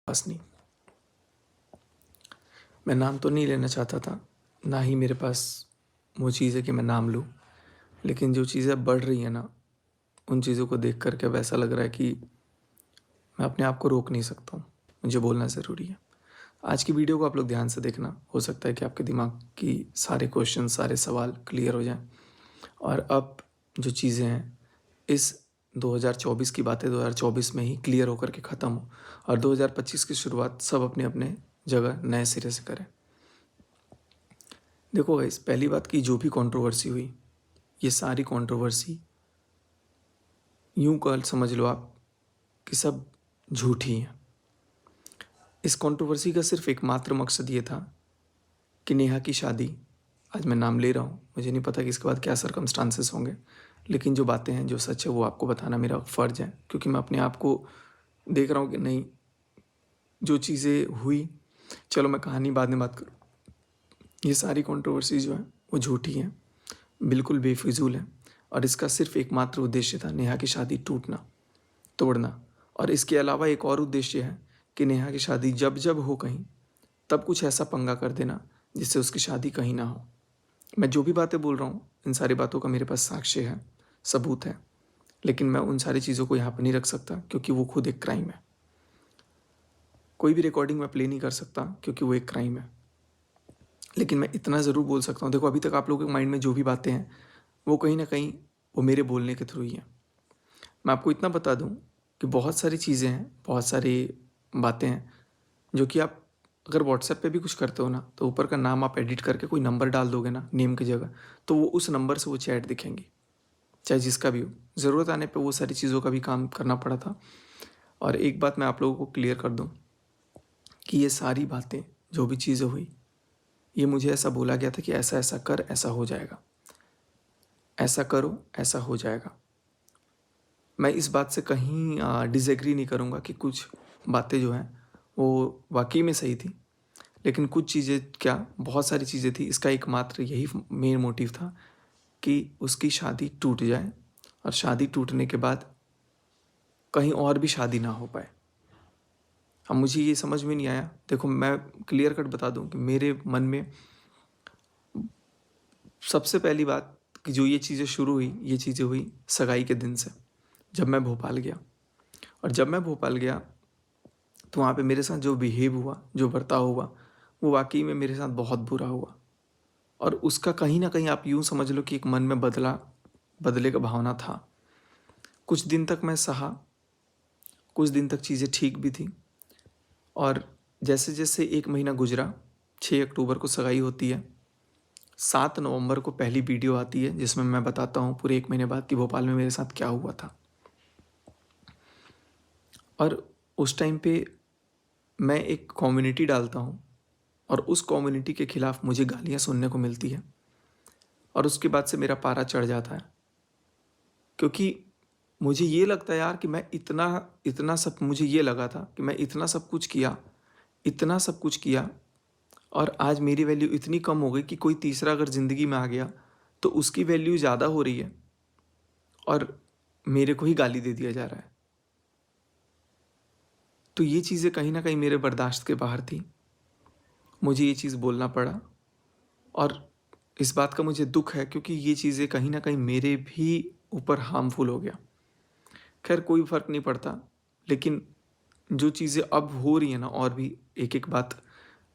पास नहीं। मैं नाम तो नहीं लेना चाहता था, ना ही मेरे पास वो चीज़ है कि मैं नाम लूँ। लेकिन जो चीज़ें अब बढ़ रही हैं ना, उन चीज़ों को देख कर के अब ऐसा लग रहा है कि मैं अपने आप को रोक नहीं सकता हूँ। मुझे बोलना ज़रूरी है। आज की वीडियो को आप लोग ध्यान से देखना। हो सकता है कि आपके दिमाग की सारे क्वेश्चन, सारे सवाल क्लियर हो जाएँ और अब जो चीज़ें हैं, इस 2024 की बातें 2024 में ही क्लियर होकर के ख़त्म हो और 2025 की शुरुआत सब अपने-अपने जगह नए सिरे से करें। देखो गाइस, पहली बात कि जो भी कंट्रोवर्सी हुई, ये सारी कंट्रोवर्सी यूँ कल समझ लो आप कि सब झूठी हैं। इस कंट्रोवर्सी का सिर्फ एकमात्र मकसद ये था कि नेहा की शादी, आज मैं नाम ले रहा हूँ, मुझे नहीं पता कि इसके बाद क्या सर्कमस्टांसेस होंगे, लेकिन जो बातें हैं, जो सच है वो आपको बताना मेरा फ़र्ज़ है, क्योंकि मैं अपने आप को देख रहा हूँ कि नहीं, जो चीज़ें हुई, चलो मैं कहानी बाद में बात करूँ। ये सारी कंट्रोवर्सी जो है वो झूठी हैं, बिल्कुल बेफिज़ूल हैं और इसका सिर्फ एकमात्र उद्देश्य था नेहा की शादी टूटना, तोड़ना। और इसके अलावा एक और उद्देश्य है कि नेहा की शादी जब-जब हो कहीं, तब कुछ ऐसा पंगा कर देना जिससे उसकी शादी कहीं ना हो। मैं जो भी बातें बोल रहा हूँ, इन सारी बातों का मेरे पास साक्ष्य है, सबूत है, लेकिन मैं उन सारी चीज़ों को यहाँ पे नहीं रख सकता क्योंकि वो खुद एक क्राइम है। कोई भी रिकॉर्डिंग मैं प्ले नहीं कर सकता क्योंकि वो एक क्राइम है। लेकिन मैं इतना ज़रूर बोल सकता हूँ, देखो अभी तक आप लोगों के माइंड में जो भी बातें हैं, वो कहीं न कहीं वो मेरे बोलने के थ्रू ही हैं। मैं आपको इतना बता दूँ कि बहुत सारी चीज़ें हैं, बहुत सारी बातें हैं, जो कि आप अगर व्हाट्सएप पे भी कुछ करते हो ना, तो ऊपर का नाम आप एडिट करके कोई नंबर डाल दोगे ना, नेम की जगह, तो वो उस नंबर से वो चैट दिखेंगी, चाहे जिसका भी हो। ज़रूरत आने पे वो सारी चीज़ों का भी काम करना पड़ा था। और एक बात मैं आप लोगों को क्लियर कर दूँ कि ये सारी बातें, जो भी चीज़ें हुई, ये मुझे ऐसा बोला गया था कि ऐसा-ऐसा कर, ऐसा हो जाएगा। ऐसा करो, ऐसा हो जाएगा। मैं इस बात से कहीं डिसएग्री नहीं करूँगा कि कुछ बातें जो हैं, वो वाक़ई में सही थी। लेकिन कुछ चीज़ें क्या, बहुत सारी चीज़ें थी, इसका एकमात्र यही मेन मोटिव था कि उसकी शादी टूट जाए और शादी टूटने के बाद कहीं और भी शादी ना हो पाए। अब मुझे ये समझ में नहीं आया। देखो मैं क्लियर कट बता दूँ कि मेरे मन में सबसे पहली बात कि जो ये चीज़ें शुरू हुई, ये चीज़ें हुई सगाई के दिन से, जब मैं भोपाल गया। और जब मैं भोपाल गया, तो वहाँ पे मेरे साथ जो बिहेव हुआ, जो बर्ताव हुआ, वो वाक़ई में मेरे साथ बहुत बुरा हुआ। और उसका कहीं न कहीं आप यूँ समझ लो कि एक मन में बदले का भावना था। कुछ दिन तक मैं सहा, कुछ दिन तक चीज़ें ठीक भी थीं और जैसे-जैसे 1 महीना गुज़रा, 6 अक्टूबर को सगाई होती है, 7 नवंबर को पहली वीडियो आती है जिसमें मैं बताता हूँ पूरे 1 महीने बाद कि भोपाल में मेरे साथ क्या हुआ था। और उस टाइम पे मैं एक कम्युनिटी डालता हूँ और उस कम्युनिटी के खिलाफ मुझे गालियाँ सुनने को मिलती है और उसके बाद से मेरा पारा चढ़ जाता है, क्योंकि मुझे ये लगता है यार कि मैं इतना इतना सब, मुझे ये लगा था कि मैं इतना सब कुछ किया, इतना सब कुछ किया और आज मेरी वैल्यू इतनी कम हो गई कि कोई तीसरा अगर ज़िंदगी में आ गया तो उसकी वैल्यू ज़्यादा हो रही है और मेरे को ही गाली दे दिया जा रहा है। तो ये चीज़ें कहीं न कहीं मेरे बर्दाश्त के बाहर थी। मुझे ये चीज़ बोलना पड़ा और इस बात का मुझे दुःख है क्योंकि ये चीज़ें कहीं न कहीं मेरे भी ऊपर हार्मफुल हो गया। ख़ैर कोई फ़र्क नहीं पड़ता, लेकिन जो चीज़ें अब हो रही हैं ना, और भी एक-एक बात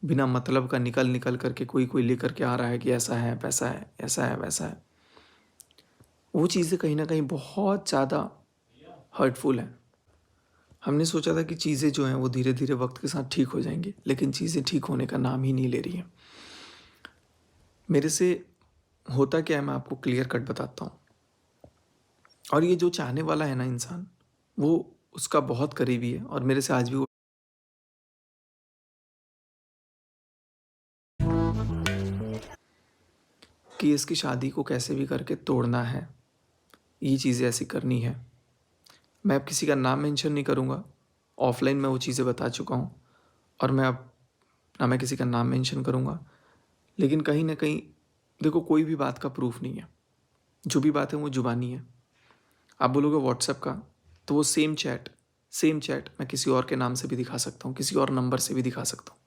बिना मतलब का निकल-निकल कर के कोई-कोई लेकर के आ रहा है कि ऐसा है, वैसा है, ऐसा है, वैसा है। वो चीज़ें कहीं न कहीं बहुत ज़्यादा हर्टफुल हैं। हमने सोचा था कि चीज़ें जो हैं वो धीरे-धीरे वक़्त के साथ ठीक हो जाएँगी, लेकिन चीज़ें ठीक होने का नाम ही नहीं ले रही हैं। मेरे से होता क्या है मैं आपको क्लियर कट बताता हूँ। और ये जो चाहने वाला है ना इंसान, वो उसका बहुत करीबी है और मेरे से आज भी वो कि इसकी शादी को कैसे भी करके तोड़ना है, ये चीज़ें ऐसी करनी है। मैं अब किसी का नाम मेंशन नहीं करूँगा, ऑफ़लाइन मैं वो चीज़ें बता चुका हूँ और मैं अब ना मैं किसी का नाम मेंशन करूँगा। लेकिन कहीं न कहीं देखो, कोई भी बात का प्रूफ़ नहीं है, जो भी बात है वो ज़ुबानी है। आप बोलोगे व्हाट्सएप का, तो वो सेम चैट सेम चैट मैं किसी और के नाम से भी दिखा सकता हूँ, किसी और नंबर से भी दिखा सकता हूँ,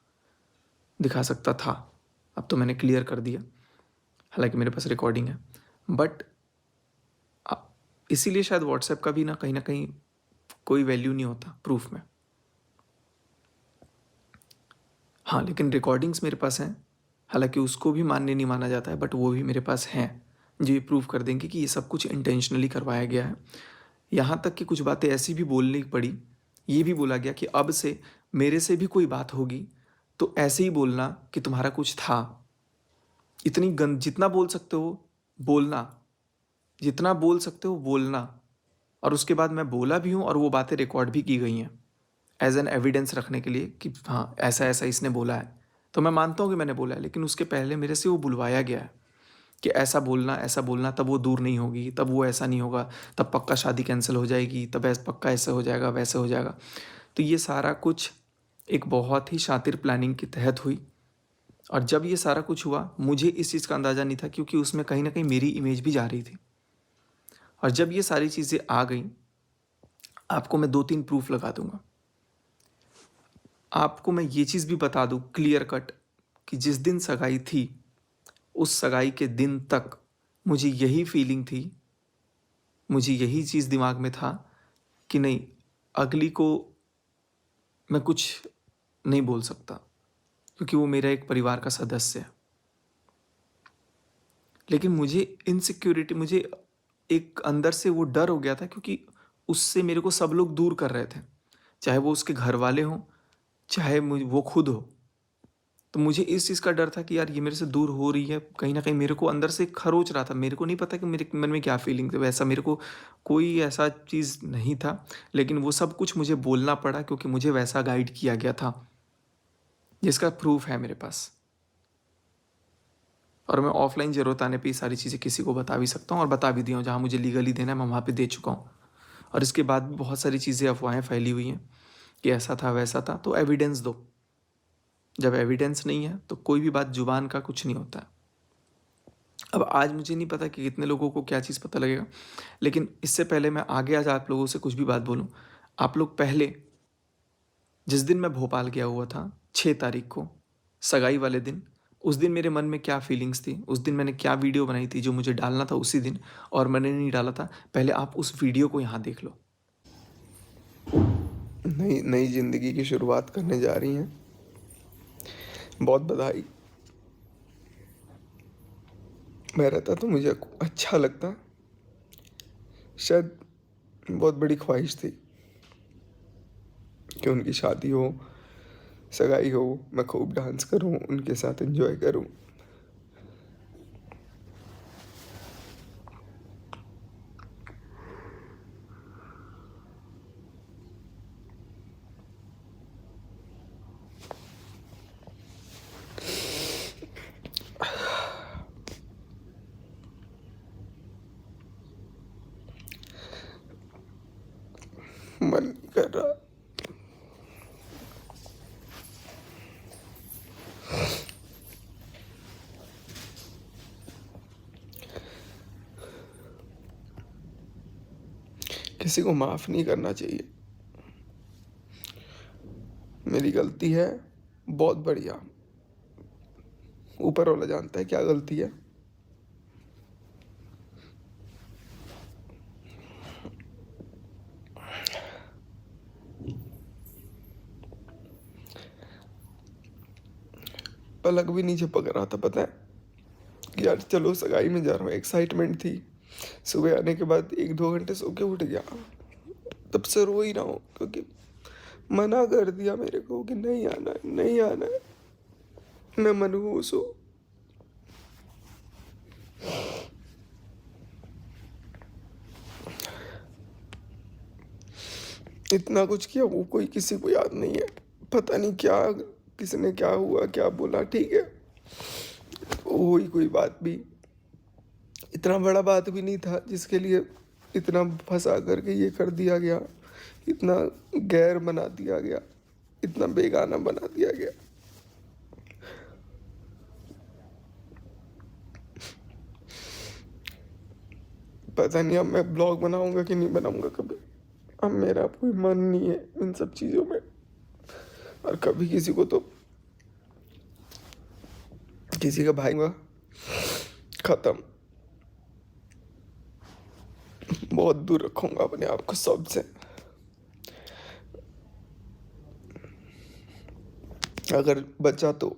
दिखा सकता था। अब तो मैंने क्लियर कर दिया, हालांकि मेरे पास रिकॉर्डिंग है। बट इसीलिए शायद व्हाट्सएप का भी ना कहीं कोई वैल्यू नहीं होता प्रूफ में। हाँ, लेकिन रिकॉर्डिंग्स मेरे पास हैं, हालांकि उसको भी मान्य नहीं माना जाता है, बट वो भी मेरे पास हैं जो ये प्रूव कर देंगे कि ये सब कुछ इंटेंशनली करवाया गया है। यहाँ तक कि कुछ बातें ऐसी भी बोलनी पड़ी, ये भी बोला गया कि अब से मेरे से भी कोई बात होगी तो ऐसे ही बोलना कि तुम्हारा कुछ था। इतनी गंद जितना बोल सकते हो बोलना, जितना बोल सकते हो बोलना। और उसके बाद मैं बोला भी हूँ और वो बातें रिकॉर्ड भी की गई हैं एज एन एविडेंस रखने के लिए कि हाँ ऐसा ऐसा इसने बोला है। तो मैं मानता हूँ कि मैंने बोला है, लेकिन उसके पहले मेरे से वो बुलवाया गया है कि ऐसा बोलना, तब वो दूर नहीं होगी, तब वो ऐसा नहीं होगा, तब पक्का शादी कैंसिल हो जाएगी, तब ऐसा पक्का ऐसा हो जाएगा, वैसे हो जाएगा। तो ये सारा कुछ एक बहुत ही शातिर प्लानिंग के तहत हुई। और जब ये सारा कुछ हुआ मुझे इस चीज़ का अंदाज़ा नहीं था, क्योंकि उसमें कहीं ना कहीं मेरी इमेज भी जा रही थी। और जब ये सारी चीज़ें आ गई, आपको मैं 2-3 प्रूफ लगा दूंगा। आपको मैं ये चीज़ भी बता दूं क्लियर कट कि जिस दिन सगाई थी, उस सगाई के दिन तक मुझे यही फीलिंग थी, मुझे यही चीज़ दिमाग में था कि नहीं, अगली को मैं कुछ नहीं बोल सकता, क्योंकि वो मेरा एक परिवार का सदस्य है। लेकिन मुझे इनसिक्योरिटी, मुझे एक अंदर से वो डर हो गया था, क्योंकि उससे मेरे को सब लोग दूर कर रहे थे, चाहे वो उसके घर वाले हों, चाहे वो खुद हो। तो मुझे इस चीज़ का डर था कि यार ये मेरे से दूर हो रही है, कहीं ना कहीं मेरे को अंदर से खरोच रहा था। मेरे को नहीं पता कि मेरे मन में क्या फीलिंग थी, वैसा मेरे को कोई ऐसा चीज़ नहीं था, लेकिन वो सब कुछ मुझे बोलना पड़ा क्योंकि मुझे वैसा गाइड किया गया था, जिसका प्रूफ है मेरे पास। और मैं ऑफलाइन ज़रूरत आने पे ये सारी चीज़ें किसी को बता भी सकता हूँ, और बता भी दिया हूँ, जहाँ मुझे लीगली देना है मैं वहाँ पे दे चुका हूँ। और इसके बाद भी बहुत सारी चीज़ें, अफवाहें फैली हुई हैं कि ऐसा था वैसा था। तो एविडेंस दो। जब एविडेंस नहीं है तो कोई भी बात जुबान का कुछ नहीं होता है। अब आज मुझे नहीं पता कि कितने लोगों को क्या चीज़ पता लगेगा, लेकिन इससे पहले मैं आगे आज आप लोगों से कुछ भी बात बोलूँ, आप लोग पहले, जिस दिन मैं भोपाल गया हुआ था 6 तारीख को, सगाई वाले दिन, उस दिन मेरे मन में क्या फीलिंग्स थी, उस दिन मैंने क्या वीडियो बनाई थी जो मुझे डालना था उसी दिन और मैंने नहीं डाला था, पहले आप उस वीडियो को यहाँ देख लो। नई नई जिंदगी की शुरुआत करने जा रही हैं, बहुत बधाई। मैं रहता तो मुझे अच्छा लगता, शायद बहुत बड़ी ख्वाहिश थी कि उनकी शादी हो, सगाई हो, मैं खूब डांस करूं, उनके साथ एंजॉय करूं। मन नहीं कर रहा। किसी को माफ नहीं करना चाहिए, मेरी गलती है, बहुत बढ़िया, ऊपर वाला जानता है क्या गलती है। पलक भी नहीं झपक रहा था, पता है कि यार चलो सगाई में जा रहा हूँ, एक्साइटमेंट थी। सुबह आने के बाद 1-2 घंटे सो के उठ गया, तब से रो ही रहा हूँ, क्योंकि मना कर दिया मेरे को कि नहीं आना है, नहीं आना है। मैं मनहूस हूँ। इतना कुछ किया, वो कोई किसी को याद नहीं है, पता नहीं क्या किसने क्या हुआ क्या बोला, ठीक है हुई कोई बात भी, इतना बड़ा बात भी नहीं था जिसके लिए इतना फंसा करके ये कर दिया गया, इतना गैर बना दिया गया, इतना बेगाना बना दिया गया। पता नहीं अब मैं ब्लॉग बनाऊंगा कि नहीं बनाऊंगा कभी, अब मेरा कोई मन नहीं है इन सब चीज़ों में। और कभी किसी को तो किसी का भाई हुआ, खत्म। बहुत दूर रखूंगा अपने आप को सबसे। अगर बचा तो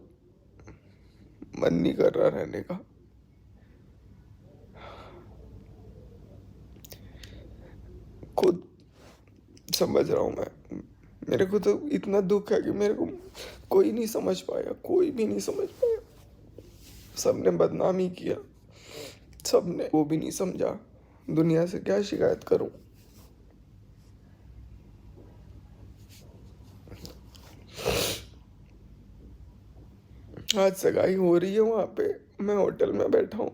मन नहीं कर रहा रहने का। खुद समझ रहा हूँ मैं। मेरे को तो इतना दुख है कि मेरे को कोई नहीं समझ पाया, कोई भी नहीं समझ पाया। सबने बदनामी किया, सबने, वो भी नहीं समझा। दुनिया से क्या शिकायत करूं। आज सगाई हो रही है वहां पे, मैं होटल में बैठा हूँ।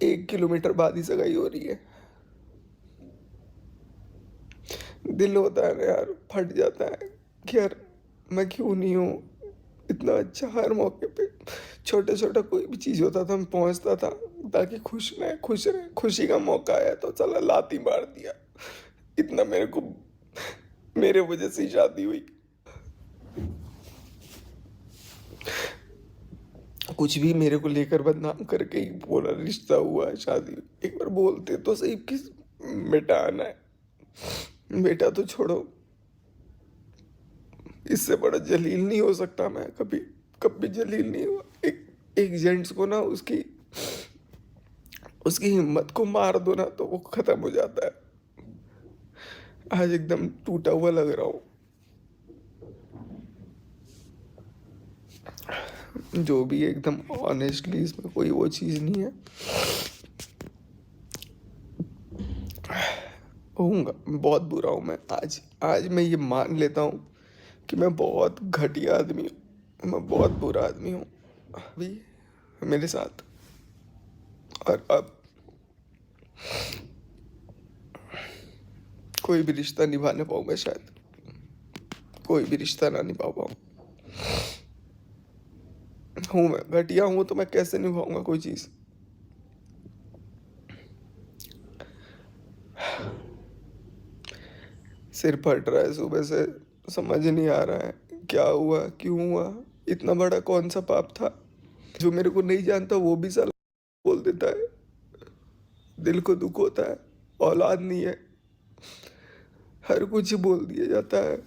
1 किलोमीटर बाद ही सगाई हो रही है। दिल होता है ना यार, फट जाता है कि यार मैं क्यों नहीं हूँ इतना अच्छा। हर मौके पे छोटा छोटा कोई भी चीज़ होता था मैं पहुंचता था ताकि खुश रहे, खुश रहे। खुशी का मौका आया तो चला लाती मार दिया। इतना मेरे को, मेरे वजह से ही शादी हुई। कुछ भी मेरे को लेकर बदनाम करके ही बोला रिश्ता हुआ है, शादी हुई। एक बार बोलते तो सही किस बेटा आना है। बेटा तो छोड़ो, इससे बड़ा जलील नहीं हो सकता मैं। कभी कभी जलील नहीं हुआ। एक जेंट्स को ना उसकी उसकी हिम्मत को मार दो ना तो वो खत्म हो जाता है। आज एकदम टूटा हुआ लग रहा हूँ। जो भी एकदम ऑनेस्टली, इसमें कोई वो चीज़ नहीं है। होऊंगा, बहुत बुरा हूँ मैं। आज मैं ये मान लेता हूँ कि मैं बहुत घटिया आदमी हूँ, मैं बहुत बुरा आदमी हूँ अभी मेरे साथ। और अब कोई भी रिश्ता निभा ना पाऊँ मैं, शायद कोई भी रिश्ता ना निभा पाऊँ। हूँ मैं घटिया हूँ तो मैं कैसे निभाऊंगा कोई चीज़। सिर फट रहा है सुबह से, समझ नहीं आ रहा है क्या हुआ, क्यों हुआ। इतना बड़ा कौन सा पाप था। जो मेरे को नहीं जानता वो भी साला बोल देता है। दिल को दुख होता है, औलाद नहीं है, हर कुछ ही बोल दिया जाता है,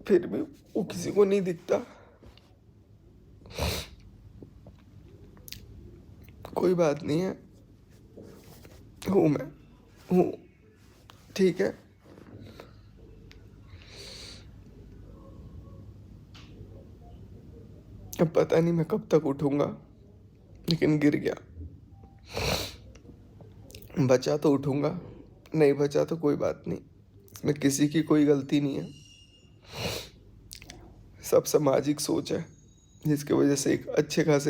फिर भी वो किसी को नहीं दिखता। कोई बात नहीं है, हूँ मैं, हूँ, ठीक है। अब पता नहीं मैं कब तक उठूंगा, लेकिन गिर गया। बचा तो उठूंगा, नहीं बचा तो कोई बात नहीं। इसमें किसी की कोई गलती नहीं है। सब सामाजिक सोच है जिसकी वजह से एक अच्छे खासे